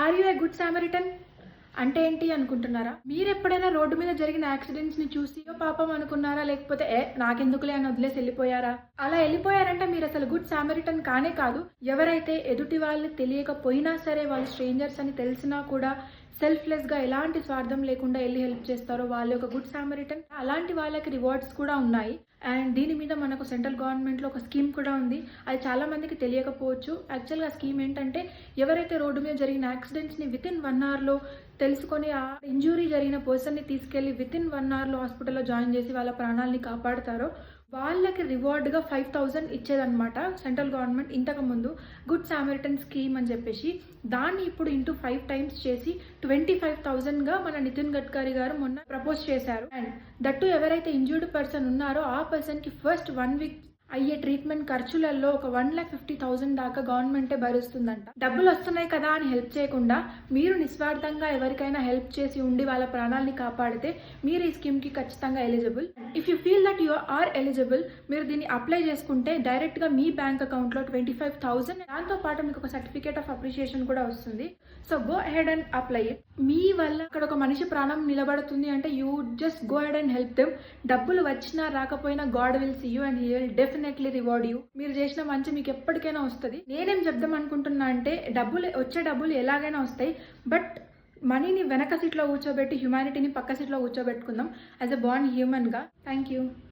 Are you a good సామరిటన్ అంటే ఏంటి అనుకుంటున్నారా? మీరు ఎప్పుడైనా రోడ్డు మీద జరిగిన యాక్సిడెంట్స్ ని చూసి "అయ్యో పాపం" అనుకున్నారా? లేకపోతే నాకెందుకులే అని వదిలేసి వెళ్ళిపోయారా? అలా వెళ్ళిపోయారంటే మీరు అసలు గుడ్ సామరిటన్ కానే కాదు. ఎవరైతే ఎదుటి వాళ్ళు తెలియకపోయినా సరే, వాళ్ళు స్ట్రేంజర్స్ అని తెలిసినా కూడా సెల్ఫ్లెస్ గా ఎలాంటి స్వార్థం లేకుండా వెళ్ళి హెల్ప్ చేస్తారో వాళ్ళు ఒక గుడ్ సామరిటన్. అలాంటి వాళ్ళకి రివార్డ్స్ కూడా ఉన్నాయి. అండ్ దీని మీద మనకు సెంట్రల్ గవర్నమెంట్లో ఒక స్కీమ్ కూడా ఉంది. అది చాలా మందికి తెలియకపోవచ్చు. యాక్చువల్గా ఆ స్కీమ్ ఏంటంటే, ఎవరైతే రోడ్డు మీద జరిగిన యాక్సిడెంట్స్ని వితిన్ 1 అవర్లో తెలుసుకొని ఆ ఇంజురీ జరిగిన పర్సన్ని తీసుకెళ్లి వితిన్ 1 అవర్లో హాస్పిటల్లో జాయిన్ చేసి వాళ్ళ ప్రాణాలని కాపాడతారో వాళ్ళకి రివార్డ్గా 5,000 ఇచ్చేదన్నమాట సెంట్రల్ గవర్నమెంట్. ఇంతకుముందు గుడ్ సామరిటన్ స్కీమ్ అని చెప్పేసి దాన్ని ఇప్పుడు ఇంటూ 5 టైమ్స్ చేసి 25,000గా మన నితిన్ గడ్కరీ గారు మొన్న ప్రపోజ్ చేశారు. అండ్ దట్టు ఎవరైతే ఇంజూర్డ్ పర్సన్ ఉన్నారో ఆ పర్సన్కి ఫస్ట్ 1 వీక్ అయ్యే ట్రీట్మెంట్ ఖర్చులలో ఒక 1,50,000 దాకా గవర్నమెంటే భరిస్తుందంట. డబ్బులు వస్తున్నాయి కదా అని హెల్ప్ చేయకుండా మీరు నిస్వార్థంగా ఎవరికైనా హెల్ప్ చేసి ఉండి వాళ్ళ ప్రాణాలని కాపాడితే మీరు ఈ స్కీమ్కి ఖచ్చితంగా eligible. If you feel that you are eligible, మీరు దీన్ని అప్లై చేసుకుంటే డైరెక్ట్గా మీ బ్యాంక్ అకౌంట్లో 25,000, దాంతో పాటు మీకు ఒక సర్టిఫికేట్ ఆఫ్ అప్రిషియేషన్ కూడా వస్తుంది. So go ahead and apply it. మీ వల్ల అక్కడ ఒక మనిషి ప్రాణం నిలబడుతుంది అంటే you just go ahead and help them. డబ్బులు వచ్చినా రాకపోయినా God will see you and he will definitely reward you. మీరు చేసిన మంచి మీకు ఎప్పటికైనా వస్తుంది. నేనేం చెప్దాం అనుకుంటున్నా అంటే, వచ్చే డబ్బులు ఎలాగైనా వస్తాయి, బట్ మనీని వెనక సీట్లో కూర్చోబెట్టి హ్యుమానిటీని పక్క సీట్లో కూర్చోబెట్టుకుందాం యాజ్ అ బాండ్ హ్యూమన్గా. Thank you.